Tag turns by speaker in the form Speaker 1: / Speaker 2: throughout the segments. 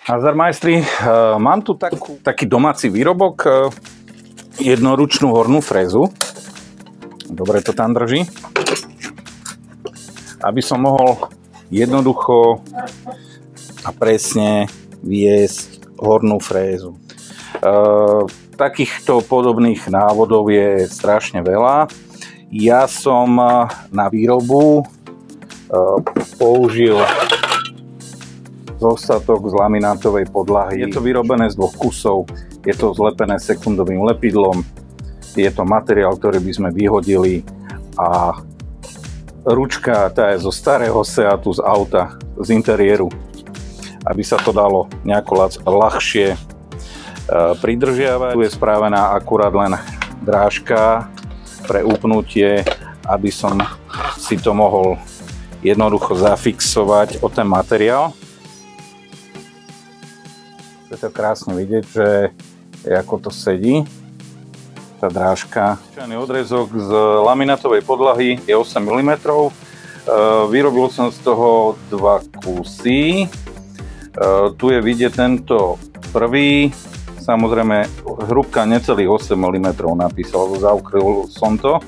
Speaker 1: Nazdar majstri, mám tu taký domáci výrobok, jednoručnú hornú frézu. Dobre to tam drží. Aby som mohol jednoducho a presne viesť hornú frézu. Takýchto podobných návodov je strašne veľa. Ja som na výrobu použil zostatok z laminátovej podlahy. Je to vyrobené z dvoch kusov, je to zlepené sekundovým lepidlom, je to materiál, ktorý by sme vyhodili a ručka tá je zo starého Seatu z auta, z interiéru, aby sa to dalo nejako ľahšie pridržiavať. Tu je spravená akurát len drážka pre upnutie, aby som si to mohol jednoducho zafixovať o ten materiál. Je to krásne vidieť, že ako to sedí, tá drážka. Odrezok z laminátovej podlahy je 8 mm. Vyrobil som z toho dva kusy. Tu je vidieť tento prvý, samozrejme hrúbka necelých 8 mm napísal, zaukryl som to.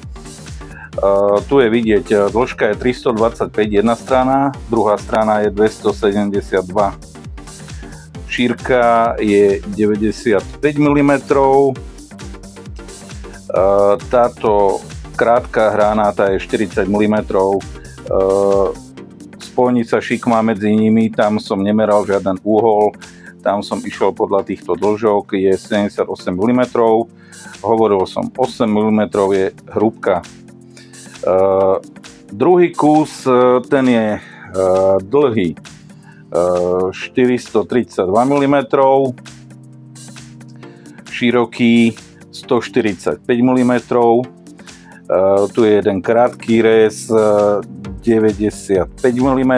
Speaker 1: Tu je vidieť, dĺžka je 325 jedna strana, druhá strana je 272. Šírka je 95 mm. Táto krátka hranáta je 40 mm. Spojnica šikma medzi nimi, tam som nemeral žiaden úhol, tam som išiel podľa týchto dĺžok, je 78 mm. Hovoril som 8 mm je hrúbka. Druhý kus, ten je dlhý 432 mm, široký 145 mm, tu je jeden krátky rez 95 mm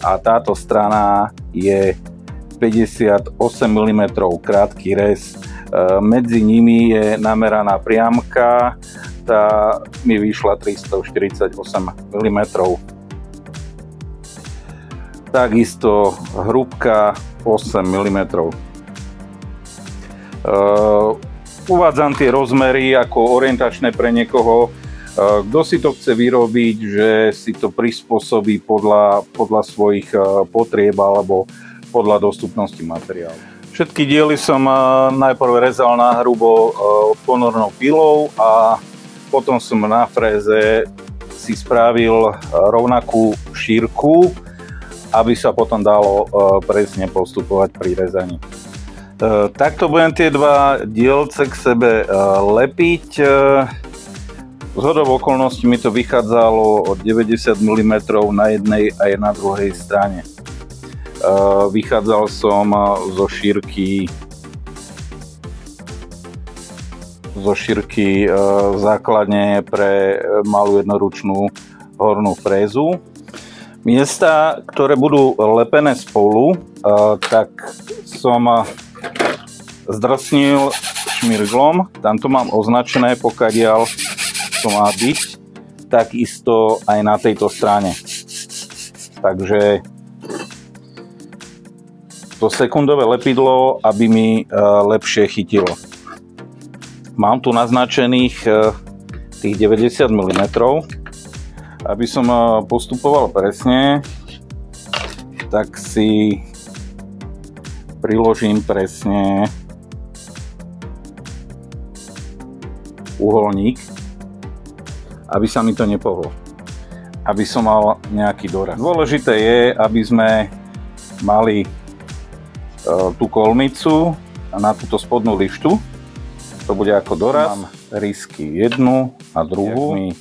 Speaker 1: a táto strana je 58 mm krátky rez. Medzi nimi je nameraná priamka, tá mi vyšla 348 mm. Takisto hrúbka 8 mm. Uvádzam tie rozmery ako orientačné pre niekoho, kto si to chce vyrobiť, že si to prispôsobí podľa svojich potrieb alebo podľa dostupnosti materiálu. Všetky diely som najprv rezal na hrubo ponornou pilou a potom som na fréze si spravil rovnakú šírku, aby sa potom dalo presne postupovať pri rezaní. Takto budem tie dva dielce k sebe lepiť. Zhodou okolností mi to vychádzalo od 90 mm na jednej aj na druhej strane. Vychádzal som zo šírky základne pre malú jednoručnú hornú frézu. Miesta, ktoré budú lepené spolu, tak som zdrsnil šmirglom. Tamto mám označené, pokiaľ to má byť. Takisto aj na tejto strane. Takže to sekundové lepidlo, aby mi lepšie chytilo. Mám tu naznačených tých 90 mm. Aby som postupoval presne, tak si priložím presne uholník, aby sa mi to nepohlo, aby som mal nejaký doraz. Dôležité je, aby sme mali tú kolmicu na túto spodnú lištu, to bude ako doraz. Mám rysky jednu a druhú, mi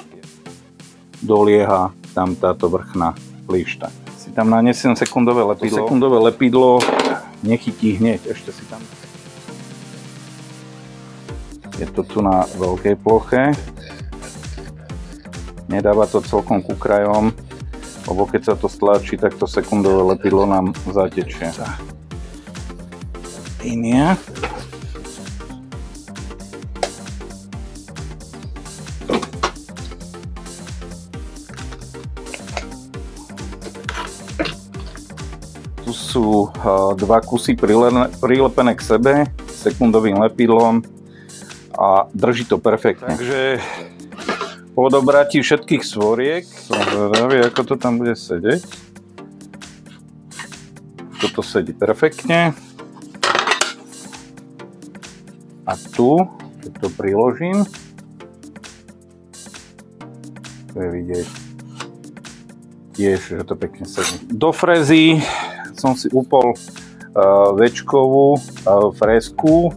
Speaker 1: dolieha tam táto vrchná lišta. Si tam nanesiem sekundové lepidlo. Sekundové lepidlo nechytí hneď, ešte si tam. Je to tu na veľkej ploche. Nedáva to celkom ku krajom, lebo keď sa to stlačí, tak to sekundové lepidlo nám zatečie. Línia. sú dva kusy prilepené k sebe sekundovým lepidlom a drží to perfektne. Takže po odobratí všetkých svoriek som zvedavý, ako to tam bude sedieť. Toto sedí perfektne. A tu, keď to priložím, to je vidieť tiež, že to pekne sedí. Do frezy som si upol večkovú frézku,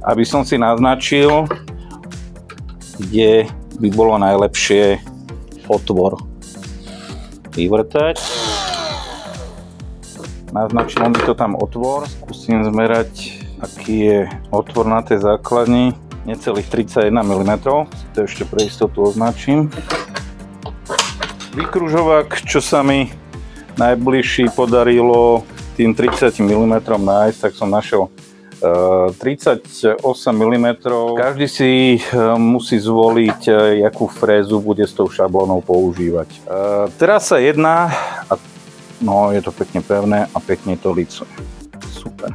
Speaker 1: aby som si naznačil, kde by bolo najlepšie otvor vyvrtať. Naznačilo mi to tam otvor, skúsim zmerať, aký je otvor na tej základni, necelých 31 mm, to ešte pre istotu označím. Vykružovák, čo sa mi najbližší podarilo tým 30 mm nájsť, tak som našiel 38 mm. Každý si musí zvoliť, akú frézu bude s tou šablónou používať. Teraz sa jedná, no je to pekne pevné a pekne to licuje. Super.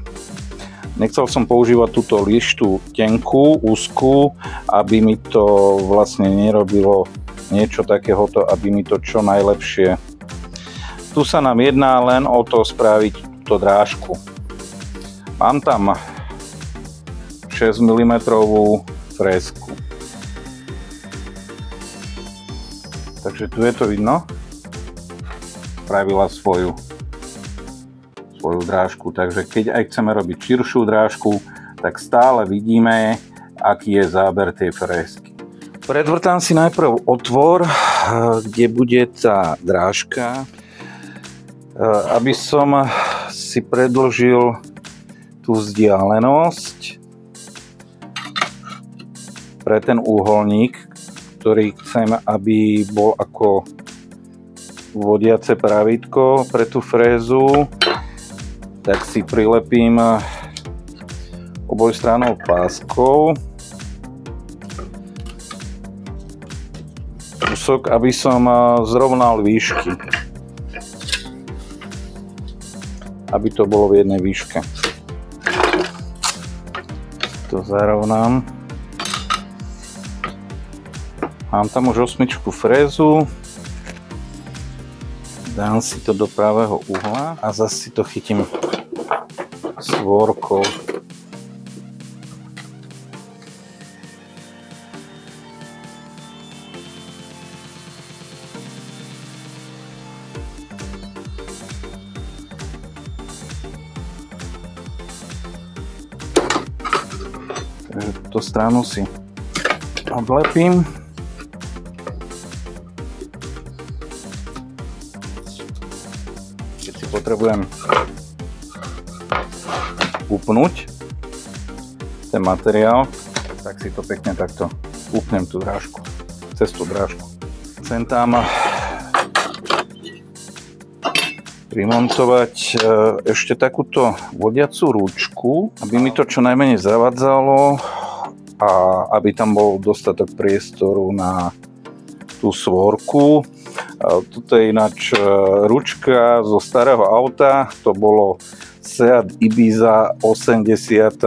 Speaker 1: Nechcel som používať túto lištu tenkú, úzkú, aby mi to vlastne nerobilo niečo takéhoto, aby mi to čo najlepšie. Tu sa nám jedná len o to spraviť túto drážku. Mám tam 6 mm frézku. Takže tu je to vidno. Spravila svoju drážku, takže keď aj chceme robiť širšiu drážku, tak stále vidíme, aký je záber tej frézky. Predvrtám si najprv otvor, kde bude tá drážka, aby som si predĺžil tú vzdialenosť pre ten úholník, ktorý chcem, aby bol ako vodiace pravítko pre tú frézu. Tak si prilepím obojstrannou páskou kúsok, aby som zrovnal výšky, aby to bolo v jednej výške. To zarovnám. Mám tam už 8 frézu. Dám si to do pravého uhla a zase si to chytím svorkou. Takže túto stranu si odlepím. Keď si potrebujem upnúť ten materiál, tak si to pekne takto upnem tú drážku, cez tú drážku. Chcem tam primontovať ešte takúto vodiacú ručku, aby mi to čo najmenej zavadzalo a aby tam bol dostatok priestoru na tú svorku. Toto je ináč ručka zo starého auta, to bolo Seat Ibiza 86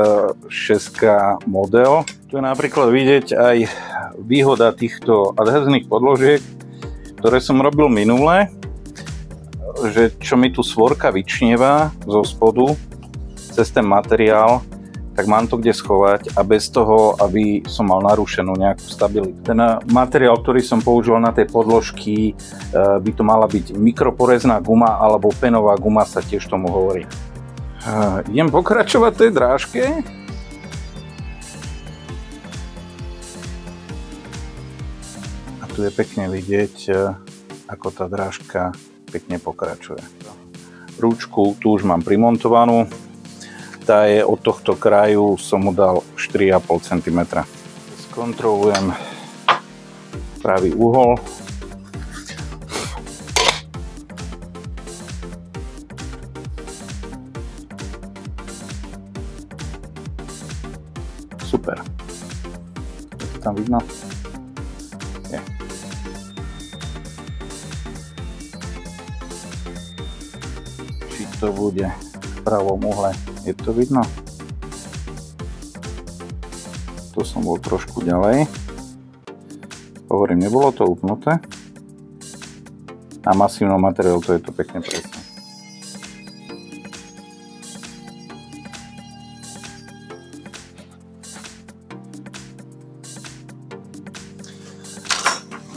Speaker 1: model. Tu je napríklad vidieť aj výhoda týchto adhezných podložiek, ktoré som robil minule, že čo mi tu svorka vyčnieva zo spodu cez ten materiál, tak mám to kde schovať a bez toho, aby som mal narušenú nejakú stabilitu. Ten materiál, ktorý som použil na tej podložky, by to mala byť mikroporezná guma alebo penová guma, sa tiež tomu hovorí. Idem pokračovať v tej drážke. A tu je pekne vidieť, ako tá drážka pekne pokračuje. Rúčku tu už mám primontovanú. Tá je od tohto kraju, som mu dal 4,5 cm. Skontrolujem pravý uhol. Super. Je to tam vidno? Je. Či to bude v pravom uhle. Je to vidno? Tu som bol trošku ďalej. Hovorím, nebolo to upnuté. Na masívnom materiálu to je to pekne presne.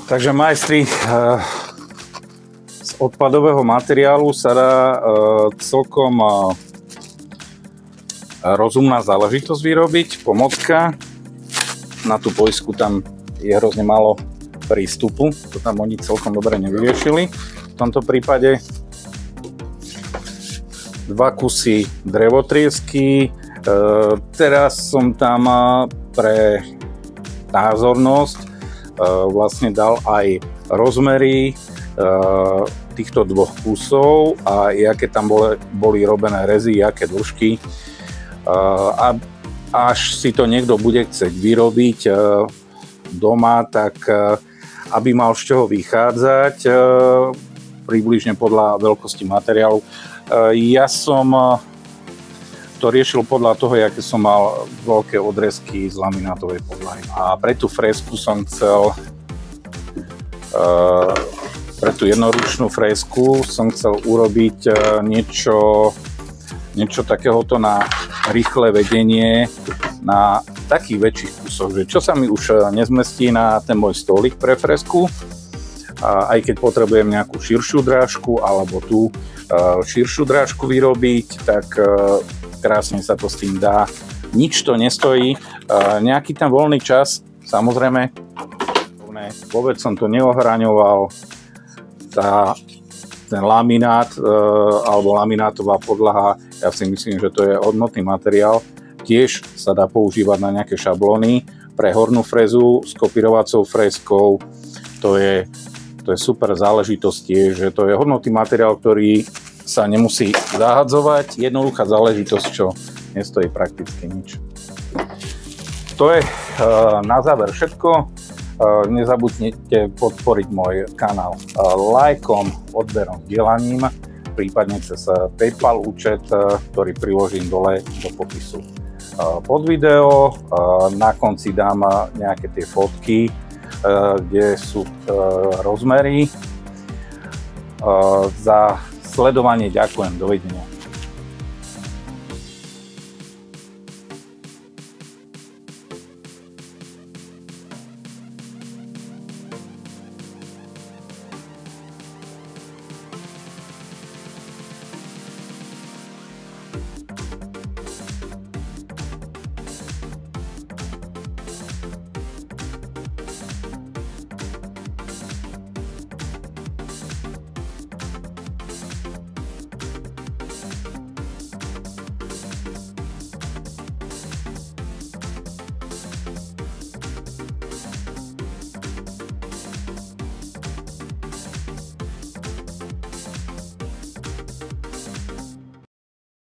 Speaker 1: Takže majstri, z odpadového materiálu sa dá celkom rozumná záležitosť vyrobiť, pomocka. Na tú poisku tam je hrozne málo prístupu, to tam oni celkom dobre nevyriešili. V tomto prípade 2 kusy drevotriesky, teraz som tam pre názornosť vlastne dal aj rozmery týchto 2 kusov a aké tam boli robené rezy, aké dĺžky. A až si to niekto bude chcieť vyrobiť doma, tak aby mal z čoho vychádzať, približne podľa veľkosti materiálu. Ja som to riešil podľa toho, aké som mal veľké odrezky z laminátovej podlahy. A pre tú fresku som chcel, pre tú jednoručnú fresku som chcel urobiť niečo takéhoto na rýchle vedenie na takých väčších kusoch, že čo sa mi už nezmestí na ten môj stolík pre fresku, aj keď potrebujem nejakú širšiu drážku alebo tú širšiu drážku vyrobiť, tak krásne sa to s tým dá. Nič to nestojí. Nejaký ten voľný čas, samozrejme, vôbec som to neohraňoval. Ten laminát alebo laminátová podlaha, ja si myslím, že to je hodnotný materiál. Tiež sa dá používať na nejaké šablóny. Pre hornú frezu s kopírovacou freskou to je super záležitosť tiež, že to je hodnotný materiál, ktorý sa nemusí zahadzovať. Jednoduchá záležitosť, čo nestojí prakticky nič. To je na záver všetko. Nezabudnite podporiť môj kanál lajkom, odberom, zdieľaním, prípadne cez PayPal účet, ktorý priložím dole do popisu pod video. Na konci dám nejaké tie fotky, kde sú rozmery. Za sledovanie ďakujem, dovidenia.